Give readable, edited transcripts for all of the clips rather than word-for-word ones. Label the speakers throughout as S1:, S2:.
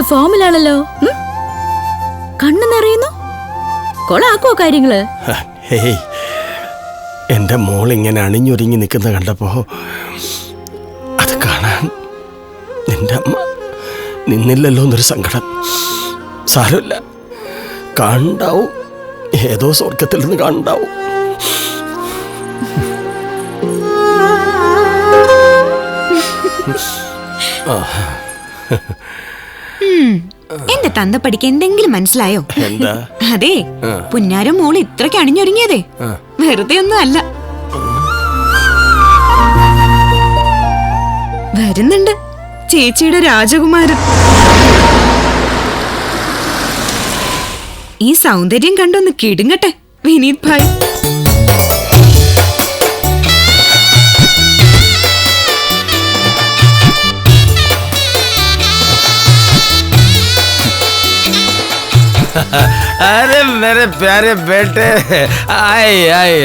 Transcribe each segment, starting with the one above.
S1: ഫോമിലാണല്ലോ. കണ്ണു നിറയുന്നു. കൊളാക്കോ കാര്യങ്ങള്.
S2: എന്റെ മോൾ ഇങ്ങനെ അണിഞ്ഞൊരുങ്ങി നിൽക്കുന്ന കണ്ടപ്പോ അത് കാണാൻ നിന്റെ അമ്മ നിന്നില്ലല്ലോ എന്നൊരു സങ്കടം. സാരമില്ല, കാണണ്ടാവും. ഏതോ സ്വർഗത്തിൽ നിന്ന് കാണണ്ടാവും.
S3: എന്റെ തന്തപ്പടിക്ക് എന്തെങ്കിലും മനസ്സിലായോ?
S2: എന്താ?
S3: അതെ, പുന്നാരം മോള് ഇത്രയ്ക്ക് അണിഞ്ഞൊരുങ്ങിയതേ വെറുതെ ഒന്നും അല്ല. വരുന്നുണ്ട് ചേച്ചിയുടെ രാജകുമാരൻ. ഈ സൗന്ദര്യം കണ്ടൊന്ന് കിടുങ്ങട്ടെ വിനീത് ഭായ്.
S2: अरे मेरे प्यारे बेटे आए आए.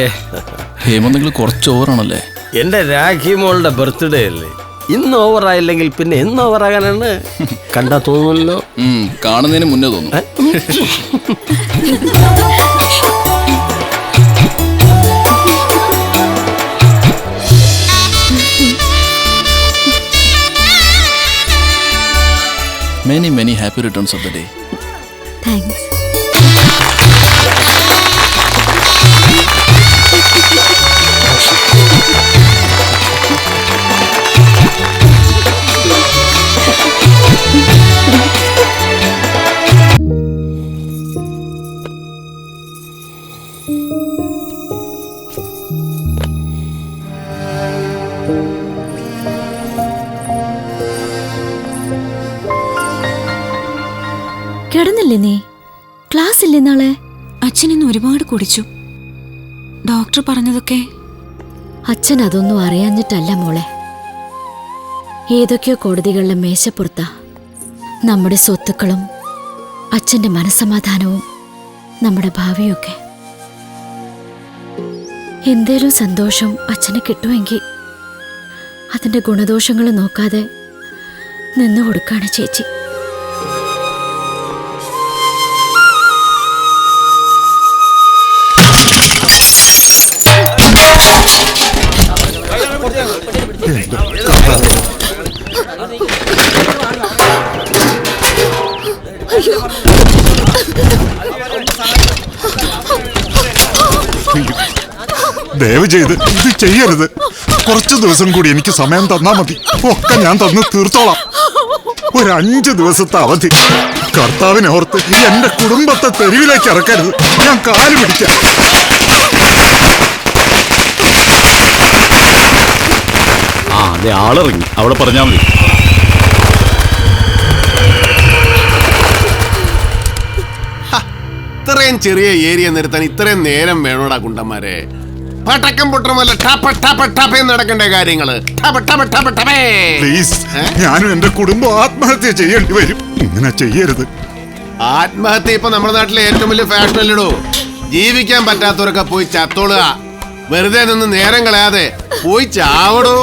S4: ഹേമന്തെങ്കിൽ കുറച്ച് ഓവറാണല്ലേ?
S2: എന്റെ രാഖി മോളുടെ ബർത്ത്ഡേ അല്ലേ, ഇന്ന് ഓവറായില്ലെങ്കിൽ പിന്നെ എന്ന് ഓവറാകാനാണ്? കണ്ടാ തോന്നുമല്ലോ.
S4: കാണുന്നതിന് മുന്നേ തോന്നും. Many many happy returns of the day.
S1: Thanks. കിടന്നില്ലേ നീ? ക്ലാസ് ഇല്ലേ നാളെ?
S3: അച്ഛൻ ഇന്ന് ഒരുപാട് കുടിച്ചു. ഡോക്ടർ പറഞ്ഞതൊക്കെ.
S1: അച്ഛൻ അതൊന്നും അറിയാഞ്ഞിട്ടല്ല മോളെ. ഏതൊക്കെയോ കോടതികളിലെ മേശപ്പുറത്താ നമ്മുടെ സ്വത്തുക്കളും അച്ഛന്റെ മനസ്സമാധാനവും നമ്മുടെ ഭാവിയൊക്കെ. എന്തേലും സന്തോഷം അച്ഛന് കിട്ടുമെങ്കിൽ അതിന്റെ ഗുണദോഷങ്ങൾ നോക്കാതെ നിന്നു കൊടുക്കാണ് ചേച്ചി.
S5: ദയവ് ചെയ്ത് ഇത് ചെയ്യരുത്. കുറച്ചു ദിവസം കൂടി എനിക്ക് സമയം തന്നാ മതി. ഒക്കെ ഞാൻ തന്ന് തീർത്തോളാം. ഒരു 5 ദിവസത്തെ അവധി. കർത്താവിനെ ഓർത്ത് എന്റെ കുടുംബത്തെ തെരുവിലേക്ക് ഇറക്കരുത്. ഞാൻ കാല് പിടിക്കാം.
S6: ആളിറങ്ങി അവിടെ പറഞ്ഞാൽ മതി.
S7: ഇത്രയും ചെറിയ ഏരിയ നിർത്താൻ ഇത്രയും നേരം വേണോടാ കുണ്ടന്മാരെ? പടക്കം പൊട്ടുമല്ല ടപ ടപ ടപ നടക്കേണ്ട കാര്യങ്ങള്.
S5: പ്ലീസ്, ഞാനും എന്റെ കുടുംബം ആത്മഹത്യ ചെയ്യേണ്ടി വരും. ഇങ്ങനെ ചെയ്യരുത്.
S7: ആത്മഹത്യ ഇപ്പൊ നമ്മുടെ നാട്ടിലെ ഏറ്റവും വലിയ ഫാഷൻ അല്ലടോ. ജീവിക്കാൻ പറ്റാത്തവരൊക്കെ പോയി ചത്തോളുക. വെറുതെ നിന്ന് നേരം കളയാതെ പോയി ചാവടോ.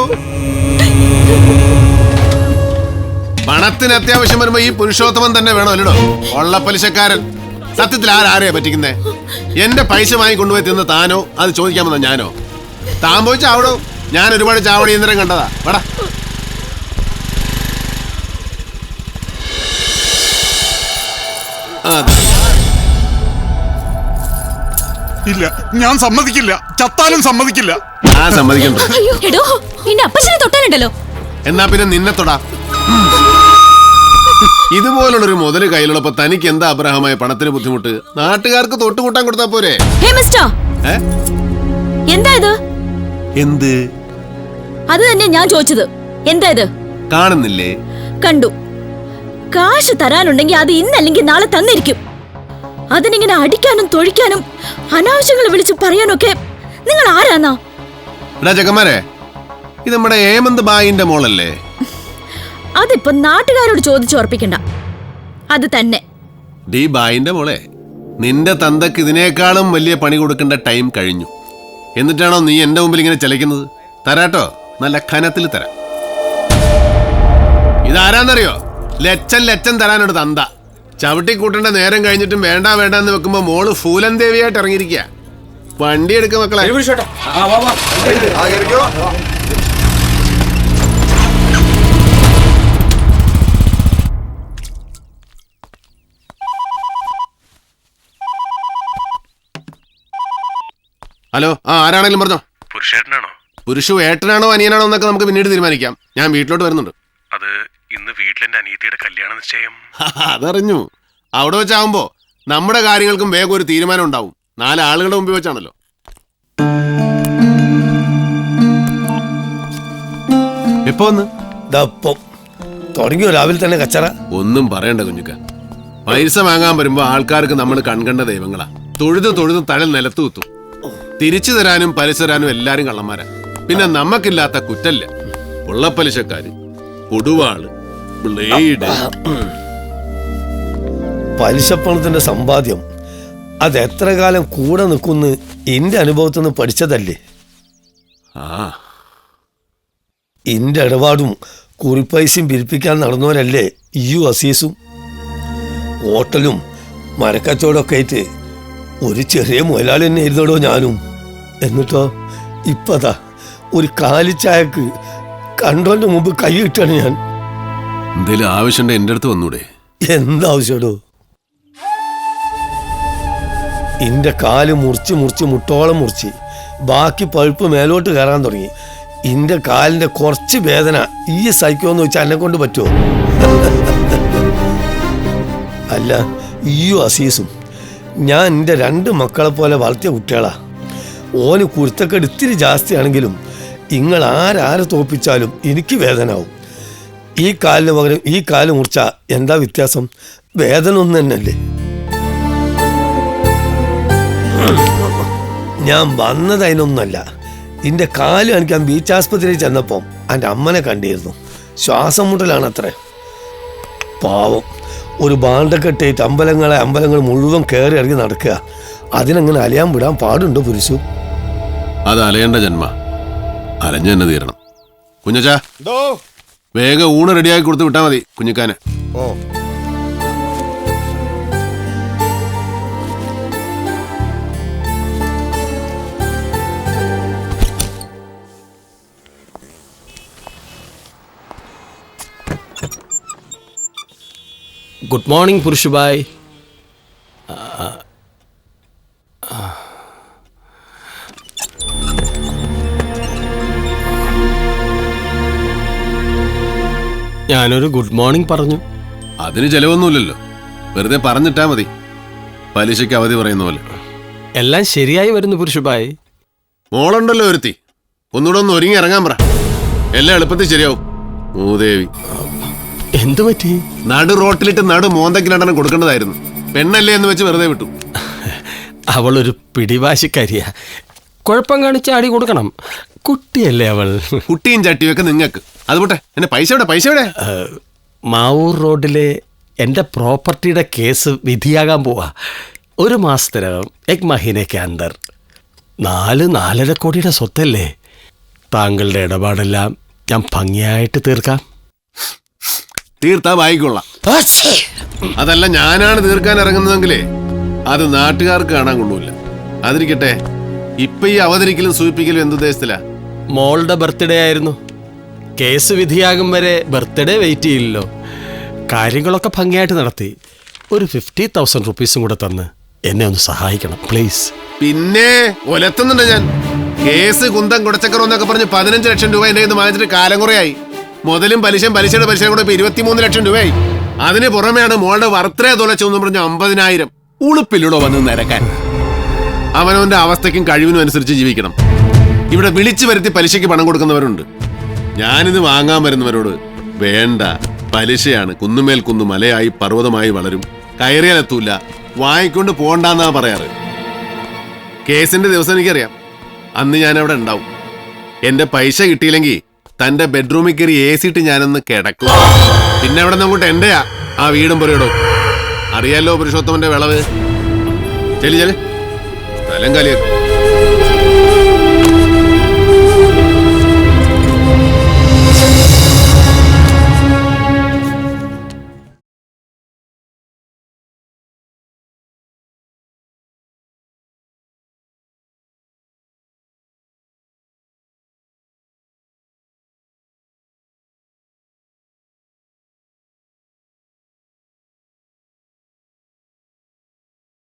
S7: പണത്തിന് അത്യാവശ്യം വരുമ്പോ ഈ പുരുഷോത്തമൻ തന്നെ വേണോ അല്ലടോ? ഉള്ള പലിശക്കാരൻ. സത്യത്തിൽ ആരെയാ പറ്റിക്കുന്നേ? എന്റെ പൈസ വാങ്ങി കൊണ്ടുപോയി തിന്ന് താനോ അത് ചോദിക്കാമെന്നോ ഞാനോ? താൻ പോയി ചാവടോ. ഞാൻ ഒരുപാട് ചാവടി യന്ത്രം കണ്ടതാ. വടാ.
S5: ഇല്ല, ഞാൻ സമ്മതിക്കില്ല. ചത്താലും സമ്മതിക്കില്ല.
S7: ആ സമ്മതിക്കണ്ടോ? എന്നാ പിന്നെ നിന്നെ തൊടാ. ഇതുപോലുള്ളൊരു മുതല് കയ്യിലുള്ളപ്പോ തനിക്ക് എന്താ അബ്രഹമായ പണത്തിന് ബുദ്ധിമുട്ട്? നാട്ടുകാർക്ക് തൊട്ടുകൂട്ടാൻ കൊടുത്താ പോരെ?
S1: എന്താ ഇത്?
S7: എന്ത്?
S1: അത് തന്നെ ഞാൻ ചോദിച്ചത്. എന്താ ഇത്?
S7: കാണുന്നില്ലേ?
S1: കണ്ടു. കാശ് തരാനുണ്ടെങ്കിൽ അത് ഇന്നല്ലെങ്കിൽ നാളെ തന്നിരിക്കും. അതിനിങ്ങനെ അടിക്കാനും തൊഴിക്കാനും അനാവശ്യങ്ങൾ വിളിച്ച് പറയാനൊക്കെ നിങ്ങൾ ആരാന്നാ?
S7: എടാ ചെക്കന്മാരെ, ഇത് നമ്മുടെ ഹേമന്ത് ബായിന്റെ മോളല്ലേ?
S1: അതിപ്പോ നാട്ടുകാരോട് ചോദിച്ചുറപ്പിക്കണ്ട. അത് തന്നെ.
S7: ഡി ബായിന്റെ മോളെ, നിന്റെ തന്തക്ക് ഇതിനേക്കാളും വലിയ പണി കൊടുക്കേണ്ട ടൈം കഴിഞ്ഞു. എന്നിട്ടാണോ നീ എന്റെ മുമ്പിൽ ഇങ്ങനെ ചലിക്കുന്നത്? തരാട്ടോ, നല്ല ഖനത്തിൽ തരാം. ഇതാരാന്നറിയോ? ലച്ചൻ തരാനോട് തന്ത. ചവിട്ടി കൂട്ടേണ്ട നേരം കഴിഞ്ഞിട്ടും വേണ്ട വേണ്ടെന്ന് വെക്കുമ്പോ മോള് ഫൂലൻ ദേവിയായിട്ട് ഇറങ്ങിയിരിക്കുക. വണ്ടി എടുക്ക മക്കളെ. ഹലോ, ആരാണെങ്കിലും പറഞ്ഞോ.
S6: പുരുഷേട്ടനാണോ?
S7: പുരുഷു ഏട്ടനാണോ അനിയനാണോ എന്നൊക്കെ നമുക്ക് പിന്നീട് തീരുമാനിക്കാം. ഞാൻ വീട്ടിലോട്ട് വരുന്നുണ്ട്.
S6: അത് ഇന്ന് വീട്ടിലെന്റെ അനിയത്തിയുടെ കല്യാണ നിശ്ചയം.
S7: അതറിഞ്ഞു. അവിടെ വെച്ചാകുമ്പോ നമ്മുടെ കാര്യങ്ങൾക്കും വേഗം ഒരു തീരുമാനം ഉണ്ടാവും. 4 ആളുകളുടെ മുമ്പിൽ വെച്ചാണല്ലോ. എപ്പോ വന്ന്
S2: തുടങ്ങിയോ രാവിലെ തന്നെ കച്ചറ?
S7: ഒന്നും പറയണ്ട കുഞ്ഞുക്ക. പൈസ വാങ്ങാൻ വരുമ്പോ ആൾക്കാർക്ക് നമ്മൾ കൺകണ്ട ദൈവങ്ങളാ. തൊഴുത് തല നിലത്ത് കുത്തും. തിരിച്ചു തരാനും പലിശ തരാനും എല്ലാരും കള്ളന്മാരാ. പിന്നെ നമ്മക്കില്ലാത്ത കുറ്റല്ല. ഉള്ളപ്പലിശക്കാര്, കൊടുവാള്, ബ്ലേഡ്.
S8: പലിശപ്പണത്തിന്റെ സമ്പാദ്യം അത് എത്ര കാലം കൂടെ നിൽക്കുന്നു എന്റെ അനുഭവത്തിൽ നിന്ന് പഠിച്ചതല്ലേ. എന്റെ ഇടപാടും കുറിപ്പൈസയും പിരിപ്പിക്കാൻ നടന്നവരല്ലേ ഇയു അസീസും. ഹോട്ടലും മരക്കച്ചവടമൊക്കെ ആയിട്ട് ഒരു ചെറിയ മുതലാളി തന്നെ ഇരുന്നോടോ ഞാനും. എന്നിട്ടോ ഇപ്പതാ ഒരു കാലിച്ചായക്ക് കണ്ടോന്റെ മുമ്പ് കൈ കിട്ടാണ് ഞാൻ.
S7: എന്തേലും ആവശ്യമുണ്ട് എന്റെ അടുത്ത് വന്നൂടെ?
S8: എന്താവശ്യടോ? എന്റെ കാല് മുറിച്ച് മുട്ടോളം മുറിച്ച് ബാക്കി പഴുപ്പ് മേലോട്ട് കയറാൻ തുടങ്ങി. എന്റെ കാലിന്റെ കുറച്ച് വേദന ഈ സഹിക്കുമെന്ന് വെച്ചാൽ എന്നെ കൊണ്ട് പറ്റുമോ? അല്ല, ഈയോ അസീസും ഞാൻ എൻ്റെ 2 മക്കളെ പോലെ വളർത്തിയ കുട്ടികളാ. ഓന് കുരുത്തക്കേട് ഇത്തിരി ജാസ്തിയാണെങ്കിലും നിങ്ങൾ ആരെ തോപ്പിച്ചാലും എനിക്ക് വേദനാവും. ഈ കാലിന് പകരം ഈ കാല് മുറിച്ചാ എന്താ വ്യത്യാസം? വേദന ഒന്നും തന്നെയല്ലേ. ഞാൻ വന്നത് അതിനൊന്നല്ല. എൻ്റെ കാല് കാണിക്കാൻ ബീച്ച് ആസ്പത്രിയിൽ ചെന്നപ്പം എൻ്റെ അമ്മനെ കണ്ടിരുന്നു. ശ്വാസം മുട്ടലാണ് അത്രേ. പാവം ഒരു ബാണ്ടക്കെട്ടേറ്റ് അമ്പലങ്ങൾ മുഴുവൻ കയറി ഇറങ്ങി നടക്കുക. അതിനങ്ങനെ അലയാൻ വിടാൻ പാടുണ്ടോ പുരുഷു?
S7: അത് അലയേണ്ട ജന്മ, അലഞ്ഞു തന്നെ തീരണം. കുഞ്ഞച്ചാ, വേഗം ഊണ് റെഡിയാക്കി കൊടുത്ത് വിട്ടാ മതി കുഞ്ഞിക്കാനെ.
S2: Good morning പുരുഷുബായ്. ഞാനൊരു ഗുഡ് മോർണിംഗ് പറഞ്ഞു.
S7: അതിന് ചെലവൊന്നുമില്ലല്ലോ, വെറുതെ പറഞ്ഞിട്ടാ മതി. പലിശയ്ക്ക് അവധി പറയുന്ന പോലെ.
S2: എല്ലാം ശരിയായി വരുന്നു പുരുഷുബായ്.
S7: മോളുണ്ടല്ലോ ഒരുത്തി, ഒന്നുകൂടെ ഒന്ന് ഒരുങ്ങി ഇറങ്ങാൻ പറ. എല്ലാം എളുപ്പത്തിൽ ശരിയാവും. മൂദേവി,
S2: എന്തു പറ്റി?
S7: നടു റോട്ടിലിട്ട് മോന്തയ്ക്ക് 2 കൊടുക്കേണ്ടതായിരുന്നു. പെണ്ണല്ലേ എന്ന് വെച്ച് വെറുതെ വിട്ടു.
S2: അവളൊരു പിടിവാശിക്കാരിയാ. കുഴപ്പം കാണിച്ച അടി കൊടുക്കണം. കുട്ടിയല്ലേ അവൾ.
S7: കുട്ടിയും ചട്ടിയൊക്കെ നിങ്ങൾക്ക്. അതുപോട്ടെ, എന്നെ പൈസ എവിടെ?
S2: മാവൂർ റോഡിലെ എൻ്റെ പ്രോപ്പർട്ടിയുടെ കേസ് വിധിയാകാൻ പോവാ. 1 മാസത്തിനകം 1 മഹീനയ്ക്ക് അന്തർ. 4-4.5 കോടിയുടെ സ്വത്തല്ലേ. താങ്കളുടെ ഇടപാടെല്ലാം ഞാൻ ഭംഗിയായിട്ട് തീർക്കാം.
S7: തീർത്താ വായിക്കൊള്ളാം. അതല്ല, ഞാനാണ് തീർക്കാൻ ഇറങ്ങുന്നതെങ്കിലേ അത് നാട്ടുകാർക്ക് കാണാൻ കൊള്ളൂല. അതിരിക്കട്ടെ, ഇപ്പൊ ഈ അവതരിക്കലും സൂചിപ്പിക്കലും എന്തുദ്ദേശത്തിലാ?
S2: മോളുടെ ബർത്ത്ഡേ ആയിരുന്നു. കേസ് വിധിയാകും വരെ ബർത്ത്ഡേ വെയിറ്റ് ചെയ്യില്ലല്ലോ. കാര്യങ്ങളൊക്കെ ഭംഗിയായിട്ട് നടത്തി. ഒരു 50,000 റുപ്പീസും കൂടെ തന്ന് എന്നെ ഒന്ന് സഹായിക്കണം പ്ലീസ്.
S7: പിന്നെ ഒലത്തുന്നുണ്ട് ഞാൻ. കേസ് കുന്തം കുടച്ചക്കറോ എന്നൊക്കെ പറഞ്ഞ് 15 ലക്ഷം രൂപ എന്റെ കയ്യിൽ നിന്ന് വാങ്ങിച്ചിട്ട് കാലം കുറയായി. മുതലും പലിശയുടെ കൂടെ ഇപ്പൊ 23 ലക്ഷം രൂപയായി. അതിന് പുറമെയാണ് മോളുടെ ബർത്ത്ഡേ തുലച്ചെന്ന് പറഞ്ഞ 50,000. ഉളുപ്പില്ലൂടോ വന്ന് നിരക്കാൻ. അവനവന്റെ അവസ്ഥയ്ക്കും കഴിവിനും അനുസരിച്ച് ജീവിക്കണം. ഇവിടെ വിളിച്ചു വരുത്തി പലിശയ്ക്ക് പണം കൊടുക്കുന്നവരുണ്ട്. ഞാനിത് വാങ്ങാൻ വരുന്നവരോട് വേണ്ട, പലിശയാണ്. കുന്നുമേൽ കുന്നു മലയായി പർവ്വതമായി വളരും. കയറിയാലെത്തൂല, വാങ്ങിക്കൊണ്ട് പോണ്ടെന്നാ പറയാറ്. കേസിന്റെ ദിവസം എനിക്കറിയാം. അന്ന് ഞാൻ അവിടെ ഉണ്ടാവും. എന്റെ പൈസ കിട്ടിയില്ലെങ്കിൽ തന്റെ ബെഡ്റൂമിൽ കയറി AC ഇട്ട് ഞാനൊന്ന് കിടക്കും. പിന്നെ അവിടെ നിന്ന് അങ്ങോട്ട് എന്റെയാ ആ വീടും പുരയിടും. അറിയാലോ പുരുഷോത്തമന്റെ വിളവ്. ചെല്ലി സ്ഥലം കാലിയാക്കും.